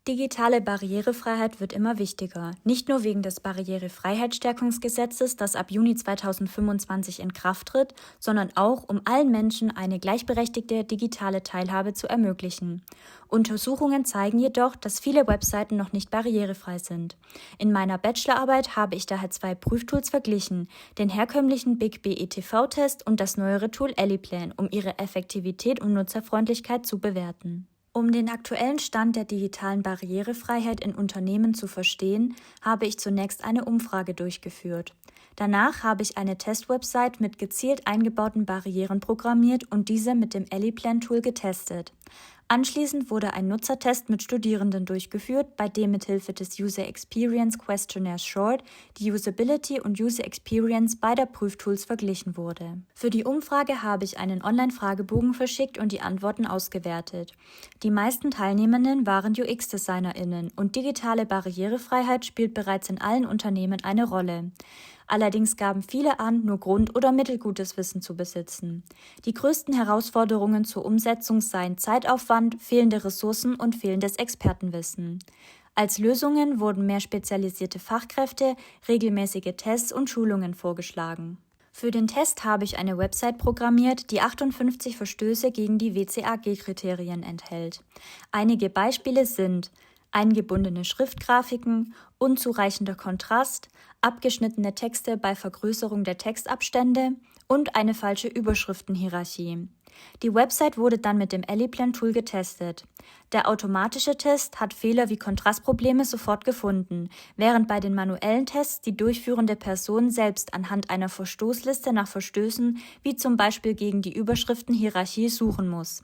Digitale Barrierefreiheit wird immer wichtiger, nicht nur wegen des Barrierefreiheitsstärkungsgesetzes, das ab Juni 2025 in Kraft tritt, sondern auch, um allen Menschen eine gleichberechtigte digitale Teilhabe zu ermöglichen. Untersuchungen zeigen jedoch, dass viele Webseiten noch nicht barrierefrei sind. In meiner Bachelorarbeit habe ich daher zwei Prüftools verglichen, den herkömmlichen Big BETV-Test und das neuere Tool EliPlan, um ihre Effektivität und Nutzerfreundlichkeit zu bewerten. Um den aktuellen Stand der digitalen Barrierefreiheit in Unternehmen zu verstehen, habe ich zunächst eine Umfrage durchgeführt. Danach habe ich eine Testwebsite mit gezielt eingebauten Barrieren programmiert und diese mit dem EliPlan-Tool getestet. Anschließend wurde ein Nutzertest mit Studierenden durchgeführt, bei dem mithilfe des User Experience Questionnaire Short die Usability und User Experience beider Prüftools verglichen wurde. Für die Umfrage habe ich einen Online-Fragebogen verschickt und die Antworten ausgewertet. Die meisten Teilnehmenden waren UX-DesignerInnen und digitale Barrierefreiheit spielt bereits in allen Unternehmen eine Rolle. Allerdings gaben viele an, nur Grund- oder mittelgutes Wissen zu besitzen. Die größten Herausforderungen zur Umsetzung seien Zeitaufwand, fehlende Ressourcen und fehlendes Expertenwissen. Als Lösungen wurden mehr spezialisierte Fachkräfte, regelmäßige Tests und Schulungen vorgeschlagen. Für den Test habe ich eine Website programmiert, die 58 Verstöße gegen die WCAG-Kriterien enthält. Einige Beispiele sind: eingebundene Schriftgrafiken, unzureichender Kontrast, abgeschnittene Texte bei Vergrößerung der Textabstände und eine falsche Überschriftenhierarchie. Die Website wurde dann mit dem EliPlan-Tool getestet. Der automatische Test hat Fehler wie Kontrastprobleme sofort gefunden, während bei den manuellen Tests die durchführende Person selbst anhand einer Verstoßliste nach Verstößen, wie zum Beispiel gegen die Überschriftenhierarchie, suchen muss.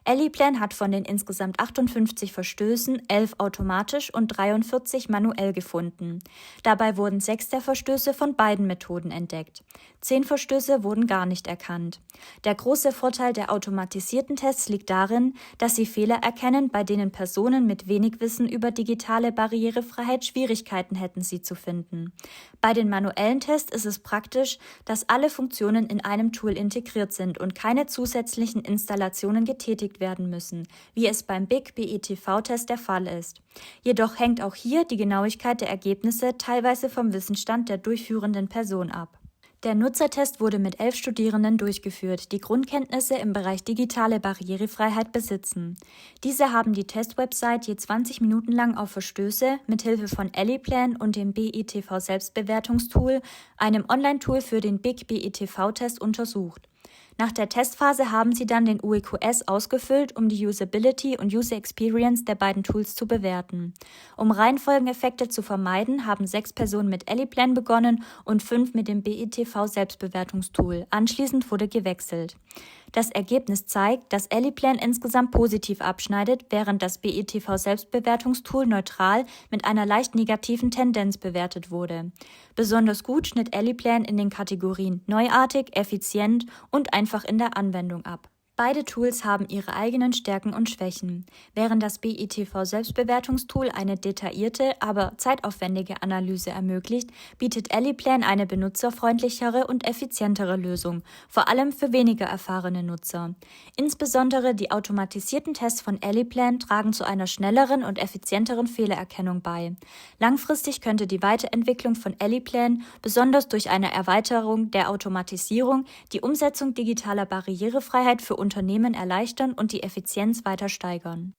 EliPlan hat von den insgesamt 58 Verstößen 11 automatisch und 43 manuell gefunden. Dabei wurden 6 der Verstöße von beiden Methoden entdeckt. 10 Verstöße wurden gar nicht erkannt. Der große Vorteil der automatisierten Tests liegt darin, dass sie Fehler erkennen, bei denen Personen mit wenig Wissen über digitale Barrierefreiheit Schwierigkeiten hätten, sie zu finden. Bei den manuellen Tests ist es praktisch, dass alle Funktionen in einem Tool integriert sind und keine zusätzlichen Installationen getätigt werden müssen, wie es beim Big BETV-Test der Fall ist. Jedoch hängt auch hier die Genauigkeit der Ergebnisse teilweise vom Wissensstand der durchführenden Person ab. Der Nutzertest wurde mit 11 Studierenden durchgeführt, die Grundkenntnisse im Bereich digitale Barrierefreiheit besitzen. Diese haben die Testwebsite je 20 Minuten lang auf Verstöße mithilfe von EliPlan und dem BETV-Selbstbewertungstool, einem Online-Tool für den Big BETV-Test, untersucht. Nach der Testphase haben sie dann den UEQS ausgefüllt, um die Usability und User Experience der beiden Tools zu bewerten. Um Reihenfolgeneffekte zu vermeiden, haben 6 Personen mit EliPlan begonnen und 5 mit dem BETV-Selbstbewertungstool. Anschließend wurde gewechselt. Das Ergebnis zeigt, dass EliPlan insgesamt positiv abschneidet, während das BETV-Selbstbewertungstool neutral mit einer leicht negativen Tendenz bewertet wurde. Besonders gut schnitt EliPlan in den Kategorien neuartig, effizient und einfach in der Anwendung ab. Beide Tools haben ihre eigenen Stärken und Schwächen. Während das BETV-Selbstbewertungstool eine detaillierte, aber zeitaufwendige Analyse ermöglicht, bietet EliPlan eine benutzerfreundlichere und effizientere Lösung, vor allem für weniger erfahrene Nutzer. Insbesondere die automatisierten Tests von EliPlan tragen zu einer schnelleren und effizienteren Fehlererkennung bei. Langfristig könnte die Weiterentwicklung von EliPlan, besonders durch eine Erweiterung der Automatisierung, die Umsetzung digitaler Barrierefreiheit für Unternehmen erleichtern und die Effizienz weiter steigern.